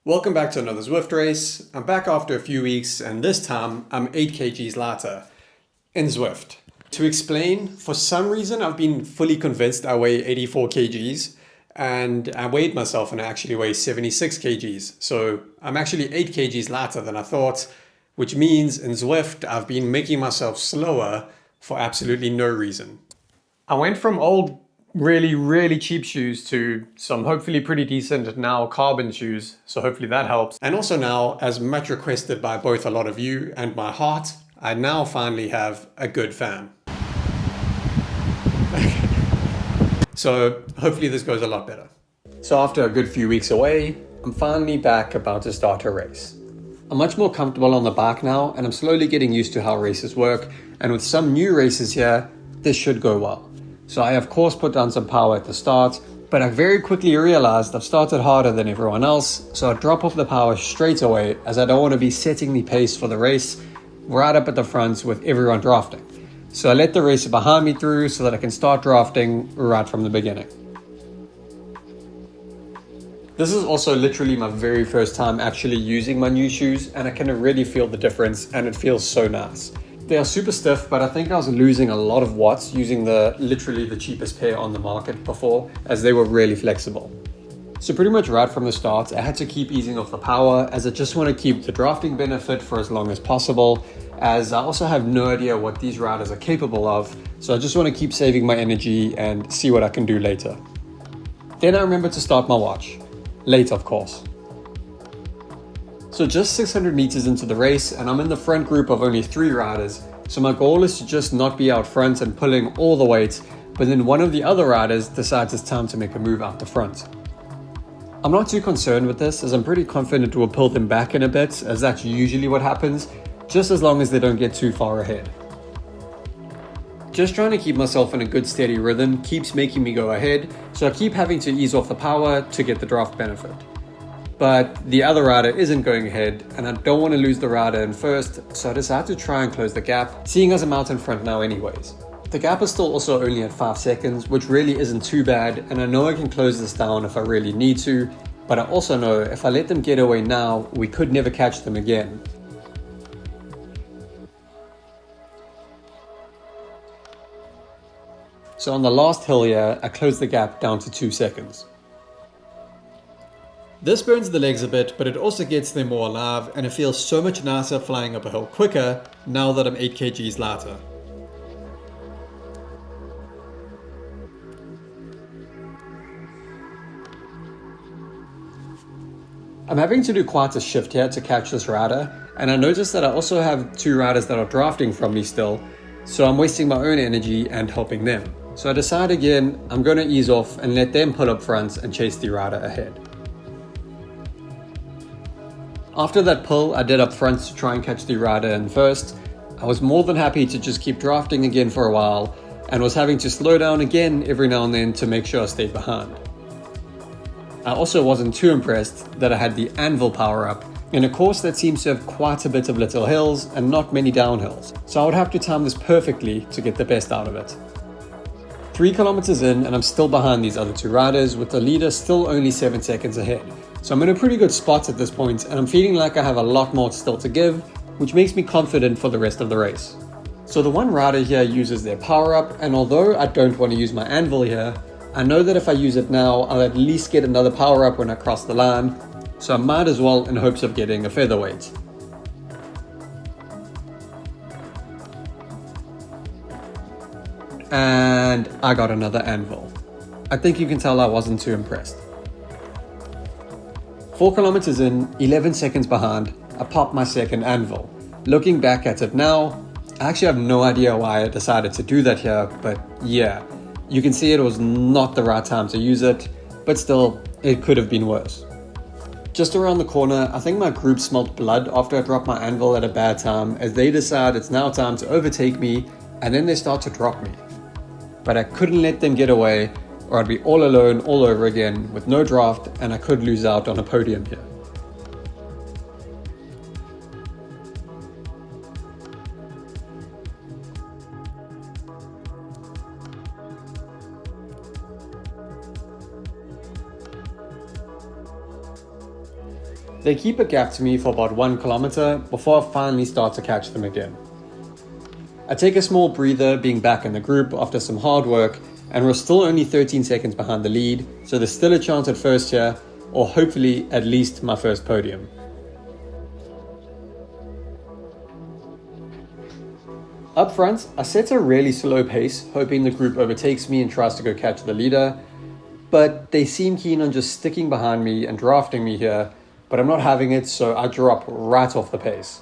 Welcome back to another Zwift race. I'm back after a few weeks and this time I'm 8 kgs lighter in Zwift. To explain, for some reason I've been fully convinced I weigh 84 kgs and I weighed myself and I actually weigh 76 kgs. So I'm actually 8 kgs lighter than I thought, which means in Zwift I've been making myself slower for absolutely no reason. I went from old really cheap shoes to some hopefully pretty decent now carbon shoes, so hopefully that helps. And also now, as much requested by both a lot of you and my heart, I now finally have a good fan. So hopefully this goes a lot better. So after a good few weeks away, I'm finally back about to start a race. I'm much more comfortable on the bike now and I'm slowly getting used to how races work, and with some new races here, this should go well. So I of course put down some power at the start, but I very quickly realized I've started harder than everyone else, so I drop off the power straight away as I don't want to be setting the pace for the race right up at the front with everyone drafting. So I let the racer behind me through so that I can start drafting right from the beginning. This is also literally my very first time actually using my new shoes, and I can already feel the difference and it feels so nice. They are super stiff, but I think I was losing a lot of watts using literally the cheapest pair on the market before, as they were really flexible. So pretty much right from the start, I had to keep easing off the power as I just want to keep the drafting benefit for as long as possible, as I also have no idea what these riders are capable of, so I just want to keep saving my energy and see what I can do later. Then I remembered to start my watch. Late, of course. So just 600 meters into the race and I'm in the front group of only 3 riders, so my goal is to just not be out front and pulling all the weight, but then one of the other riders decides it's time to make a move out the front. I'm not too concerned with this, as I'm pretty confident we'll pull them back in a bit, as that's usually what happens, just as long as they don't get too far ahead. Just trying to keep myself in a good steady rhythm keeps making me go ahead, so I keep having to ease off the power to get the draft benefit. But the other rider isn't going ahead and I don't want to lose the rider in first, so I decide to try and close the gap, seeing as I'm out in front now anyways. The gap is still also only at 5 seconds, which really isn't too bad, and I know I can close this down if I really need to, but I also know if I let them get away now, we could never catch them again. So on the last hill here, I close the gap down to 2 seconds. This burns the legs a bit, but it also gets them more alive, and it feels so much nicer flying up a hill quicker now that I'm 8 kgs lighter. I'm having to do quite a shift here to catch this rider, and I noticed that I also have 2 riders that are drafting from me still, so I'm wasting my own energy and helping them. So I decide again, I'm going to ease off and let them pull up front and chase the rider ahead. After that pull I did up front to try and catch the rider in first, I was more than happy to just keep drafting again for a while and was having to slow down again every now and then to make sure I stayed behind. I also wasn't too impressed that I had the anvil power up in a course that seems to have quite a bit of little hills and not many downhills, so I would have to time this perfectly to get the best out of it. 3 kilometers in and I'm still behind these other 2 riders, with the leader still only 7 seconds ahead. So I'm in a pretty good spot at this point and I'm feeling like I have a lot more still to give, which makes me confident for the rest of the race. So the one rider here uses their power up, and although I don't want to use my anvil here, I know that if I use it now I'll at least get another power up when I cross the line, so I might as well in hopes of getting a featherweight. And I got another anvil. I think you can tell I wasn't too impressed. 4 kilometers in, 11 seconds behind, I popped my second anvil. Looking back at it now, I actually have no idea why I decided to do that here, but yeah, you can see it was not the right time to use it, but still, it could have been worse. Just around the corner, I think my group smelt blood after I dropped my anvil at a bad time, as they decide it's now time to overtake me, and then they start to drop me. But I couldn't let them get away, or I'd be all alone all over again with no draft, and I could lose out on a podium here. They keep a gap to me for about 1 kilometer before I finally start to catch them again. I take a small breather being back in the group after some hard work, and we're still only 13 seconds behind the lead, so there's still a chance at first here, or hopefully at least my first podium. Up front, I set a really slow pace, hoping the group overtakes me and tries to go catch the leader, but they seem keen on just sticking behind me and drafting me here, but I'm not having it, so I drop right off the pace.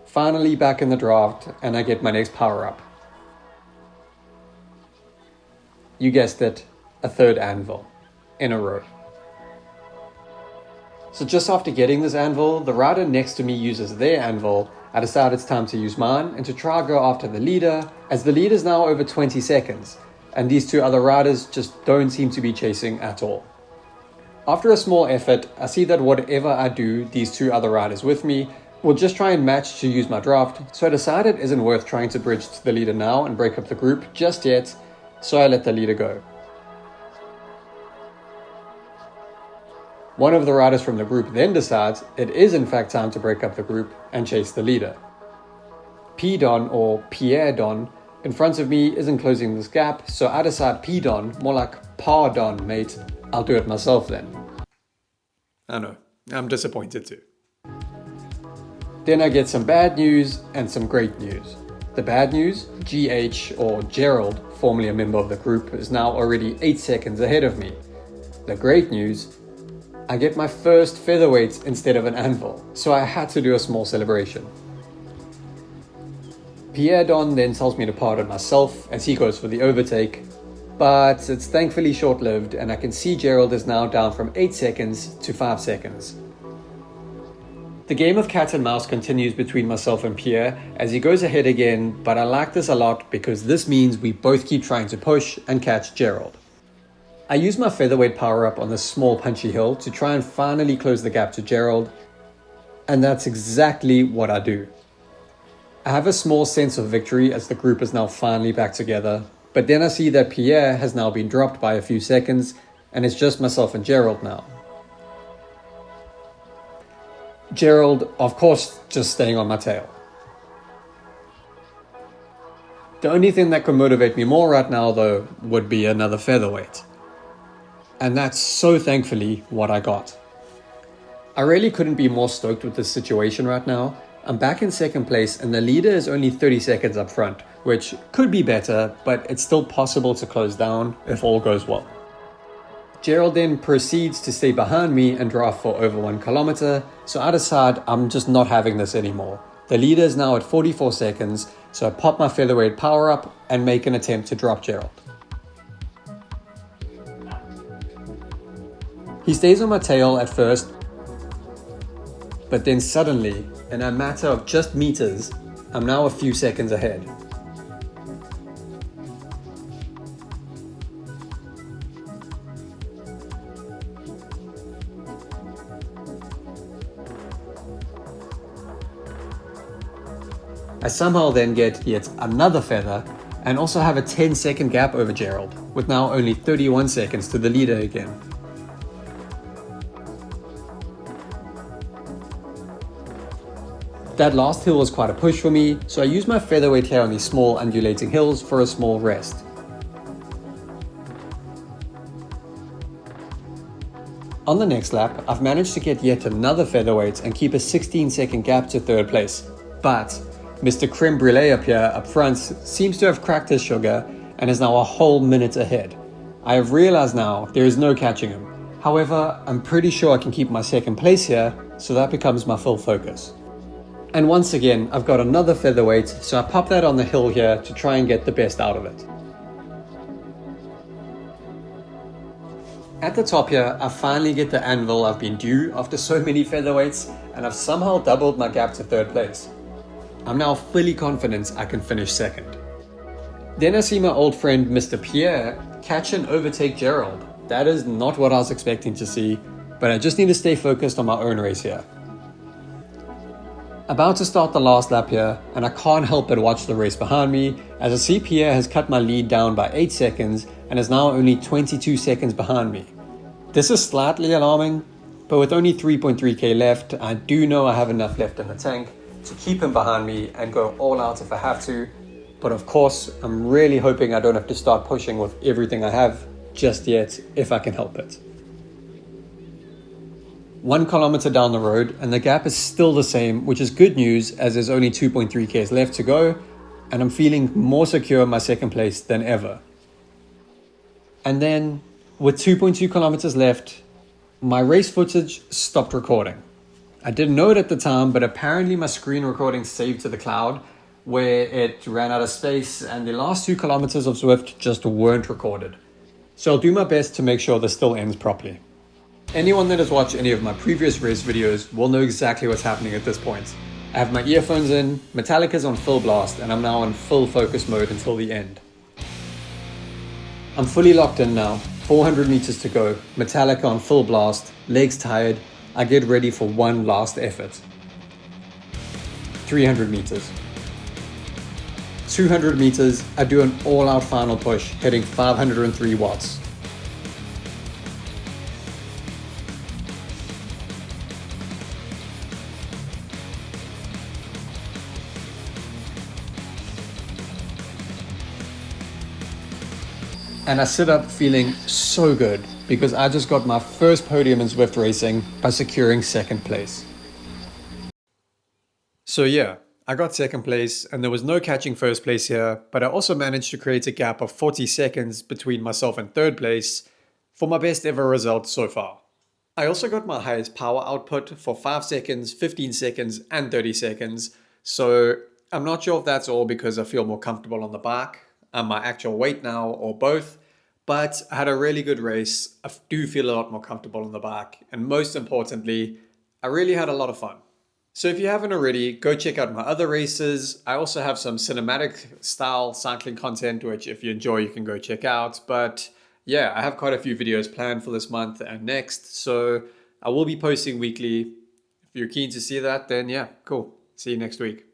Finally back in the draft, and I get my next power up. You guessed it, a third anvil in a row. So just after getting this anvil, the rider next to me uses their anvil. I decide it's time to use mine and to try go after the leader, as the lead is now over 20 seconds, and these two other riders just don't seem to be chasing at all. After a small effort, I see that whatever I do, these two other riders with me will just try and match to use my draft, so I decide it isn't worth trying to bridge to the leader now and break up the group just yet, so I let the leader go. One of the riders from the group then decides it is in fact time to break up the group and chase the leader. P-Don, or Pierre Don, in front of me isn't closing this gap, so I decide P-Don, more like Pardon mate, I'll do it myself then. I know, I'm disappointed too. Then I get some bad news and some great news. The bad news, GH or Gerald, formerly a member of the group, is now already 8 seconds ahead of me. The great news, I get my first featherweight instead of an anvil, so I had to do a small celebration. Pierre Don then tells me to pardon myself as he goes for the overtake, but it's thankfully short-lived and I can see Gerald is now down from 8 seconds to 5 seconds. The game of cat and mouse continues between myself and Pierre as he goes ahead again, but I like this a lot because this means we both keep trying to push and catch Gerald. I use my featherweight power up on this small punchy hill to try and finally close the gap to Gerald, and that's exactly what I do. I have a small sense of victory as the group is now finally back together, but then I see that Pierre has now been dropped by a few seconds and it's just myself and Gerald now. Gerald, of course, just staying on my tail. The only thing that could motivate me more right now, though, would be another featherweight. And that's so thankfully what I got. I really couldn't be more stoked with this situation right now. I'm back in second place and the leader is only 30 seconds up front, which could be better, but it's still possible to close down if all goes well. Gerald then proceeds to stay behind me and draft for over 1 kilometer, so I decide I'm just not having this anymore. The leader is now at 44 seconds, so I pop my featherweight power up and make an attempt to drop Gerald. He stays on my tail at first, but then suddenly, in a matter of just meters, I'm now a few seconds ahead. I somehow then get yet another feather and also have a 10-second gap over Gerald, with now only 31 seconds to the leader again. That last hill was quite a push for me, so I use my featherweight here on these small undulating hills for a small rest. On the next lap, I've managed to get yet another featherweight and keep a 16-second gap to third place, but Mr. Creme Brulee up here up front seems to have cracked his sugar and is now a whole minute ahead. I have realized now there is no catching him. However, I'm pretty sure I can keep my second place here, so that becomes my full focus. And once again, I've got another featherweight, so I pop that on the hill here to try and get the best out of it. At the top here, I finally get the anvil I've been due after so many featherweights, and I've somehow doubled my gap to third place. I'm now fully confident I can finish second. Then I see my old friend Mr. Pierre catch and overtake Gerald. That is not what I was expecting to see, but I just need to stay focused on my own race here. About to start the last lap here, and I can't help but watch the race behind me as I see Pierre has cut my lead down by 8 seconds and is now only 22 seconds behind me. This is slightly alarming, but with only 3.3k left, I do know I have enough left in the tank to keep him behind me and go all out if I have to. But of course, I'm really hoping I don't have to start pushing with everything I have just yet, if I can help it. 1 kilometer down the road, and the gap is still the same, which is good news as there's only 2.3k's left to go, and I'm feeling more secure in my second place than ever. And then, with 2.2 kilometers left, my race footage stopped recording. I didn't know it at the time, but apparently my screen recording saved to the cloud, where it ran out of space, and the last 2 kilometers of Zwift just weren't recorded. So I'll do my best to make sure this still ends properly. Anyone that has watched any of my previous race videos will know exactly what's happening at this point. I have my earphones in, Metallica's on full blast, and I'm now in full focus mode until the end. I'm fully locked in now, 400 meters to go, Metallica on full blast, legs tired, I get ready for one last effort. 300 meters. 200 meters, I do an all-out final push, hitting 503 watts. And I sit up feeling so good because I just got my first podium in Zwift racing by securing second place. So yeah, I got second place and there was no catching first place here, but I also managed to create a gap of 40 seconds between myself and third place for my best ever result so far. I also got my highest power output for 5 seconds, 15 seconds and 30 seconds. So I'm not sure if that's all because I feel more comfortable on the bike and my actual weight now, or both, but I had a really good race. I do feel a lot more comfortable on the bike, and most importantly, I really had a lot of fun. So if you haven't already, go check out my other races. I also have some cinematic style cycling content, which if you enjoy, you can go check out. But yeah, I have quite a few videos planned for this month and next, so I will be posting weekly. If you're keen to see that, then yeah, cool. See you next week.